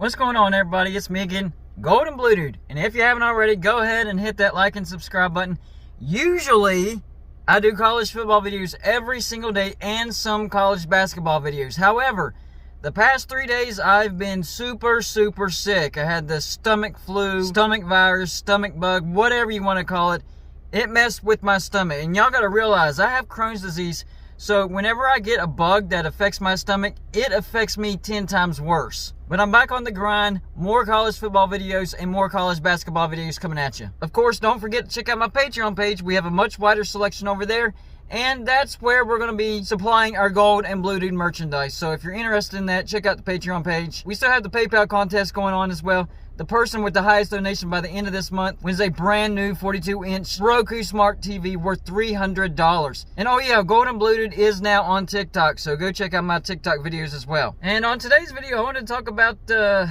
What's going on, everybody? It's me again, Golden Blue Dude. And if you haven't already, go ahead and hit that like and subscribe button. Usually, I do college football videos every single day and some college basketball videos. However, the past 3 days, I've been super sick. I had the stomach flu, stomach virus, stomach bug, whatever you want to call it. It messed with my stomach. And y'all got to realize, I have Crohn's disease. So whenever I get a bug that affects my stomach, it affects me 10 times worse. But I'm back on the grind. More college football videos and more college basketball videos coming at you. Of course, don't forget to check out my Patreon page. We have a much wider selection over there. And that's where we're going to be supplying our Gold and Blue Dude merchandise. So if you're interested in that, check out the Patreon page. We still have the PayPal contest going on as well. The person with the highest donation by the end of this month wins a brand new 42-inch Roku Smart TV worth $300. And oh yeah, Gold and Blue Dude is now on TikTok, so go check out my TikTok videos as well. And on today's video, I want to talk about the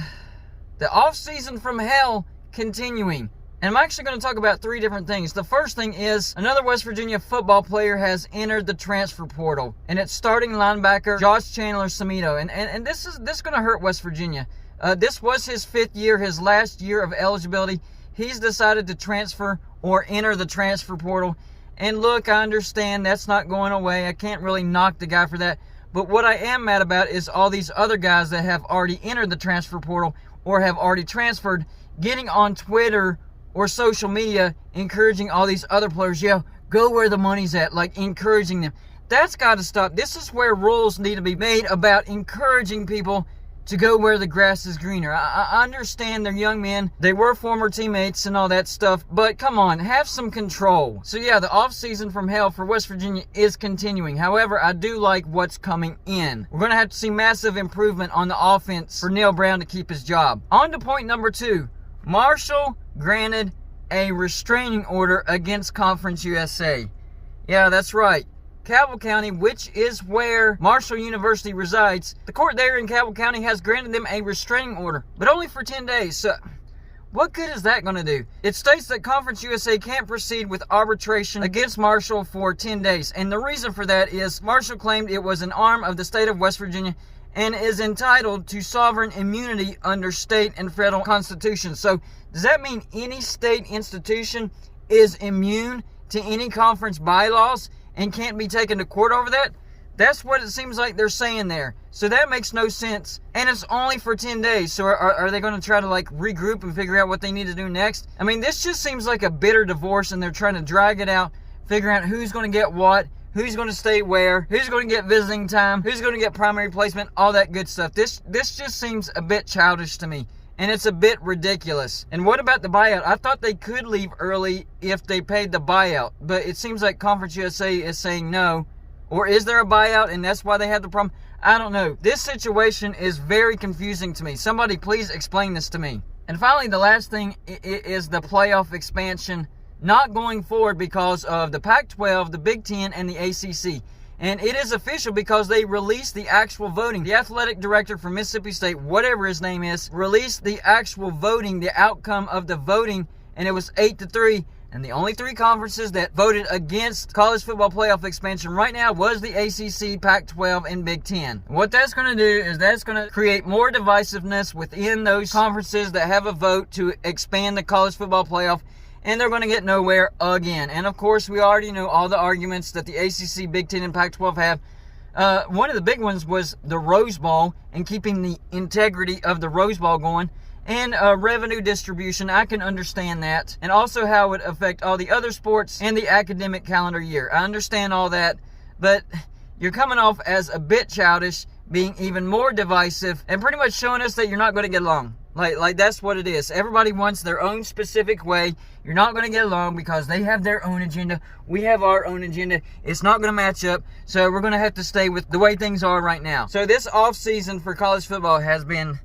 off-season from hell continuing. And I'm actually going to talk about 3 different things. The first thing is another West Virginia football player has entered the transfer portal, and it's starting linebacker Josh Chandler. And this is going to hurt West Virginia. This was his 5th year, his last year of eligibility. He's decided to transfer or enter the transfer portal. And look, I understand that's not going away. I can't really knock the guy for that. But what I am mad about is all these other guys that have already entered the transfer portal or have already transferred, getting on Twitter or social media, encouraging all these other players, yeah, go where the money's at, like encouraging them. That's got to stop. This is where rules need to be made about encouraging people to go where the grass is greener. I understand they're young men. They were former teammates and all that stuff, but come on, have some control. So yeah, the off-season from hell for West Virginia is continuing. However, I do like what's coming in. We're going to have to see massive improvement on the offense for Neil Brown to keep his job. On to point number 2. Marshall granted a restraining order against Conference USA. Yeah, that's right. Cabell County, which is where Marshall University resides, the court there in Cabell County has granted them a restraining order, but only for 10 days. So what good is that going to do? It states that Conference USA can't proceed with arbitration against Marshall for 10 days. And the reason for that is Marshall claimed it was an arm of the state of West Virginia and is entitled to sovereign immunity under state and federal constitutions. So does that mean any state institution is immune to any conference bylaws and can't be taken to court over that? That's what it seems like they're saying there. So that makes no sense. And it's only for 10 days. So are they going to try to like regroup and figure out what they need to do next? I mean, this just seems like a bitter divorce, and they're trying to drag it out, figuring out who's going to get what, who's going to stay where, who's going to get visiting time, who's going to get primary placement, all that good stuff. This just seems a bit childish to me. And it's a bit ridiculous. And what about the buyout? I thought they could leave early if they paid the buyout. But it seems like Conference USA is saying no. Or is there a buyout and that's why they had the problem? I don't know. This situation is very confusing to me. Somebody please explain this to me. And finally, the last thing is the playoff expansion not going forward because of the Pac-12, the Big Ten, and the ACC. And it is official because they released the actual voting. The athletic director for Mississippi State, whatever his name is, released the actual voting, the outcome of the voting, and it was 8-3. And the only 3 conferences that voted against college football playoff expansion right now was the ACC, Pac-12, and Big Ten. What that's going to do is that's going to create more divisiveness within those conferences that have a vote to expand the college football playoff. And they're going to get nowhere again. And of course, we already know all the arguments that the ACC, Big Ten, and Pac-12 have. One of the big ones was the Rose Bowl and keeping the integrity of the Rose Bowl going. And revenue distribution, I can understand that. And also how it would affect all the other sports and the academic calendar year. I understand all that. But you're coming off as a bit childish, being even more divisive, and pretty much showing us that you're not going to get along. Like that's what it is. Everybody wants their own specific way. You're not going to get along because they have their own agenda. We have our own agenda. It's not going to match up. So we're going to have to stay with the way things are right now. So this off-season for college football has been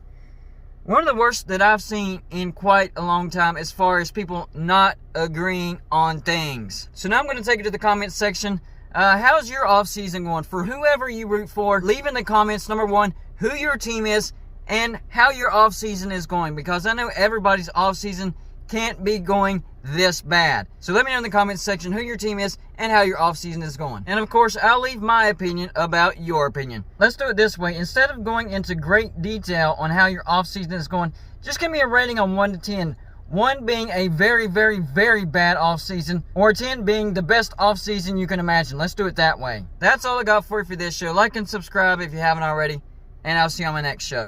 one of the worst that I've seen in quite a long time as far as people not agreeing on things. So now I'm going to take it to the comments section. How's your off-season going? For whoever you root for, leave in the comments, number 1, who your team is, and how your off-season is going, because I know everybody's off-season can't be going this bad. So let me know in the comments section who your team is and how your offseason is going. And of course, I'll leave my opinion about your opinion. Let's do it this way. Instead of going into great detail on how your offseason is going, just give me a rating on 1 to 10. 1 being a very, very, very bad offseason, or 10 being the best offseason you can imagine. Let's do it that way. That's all I got for you for this show. Like and subscribe if you haven't already, and I'll see you on my next show.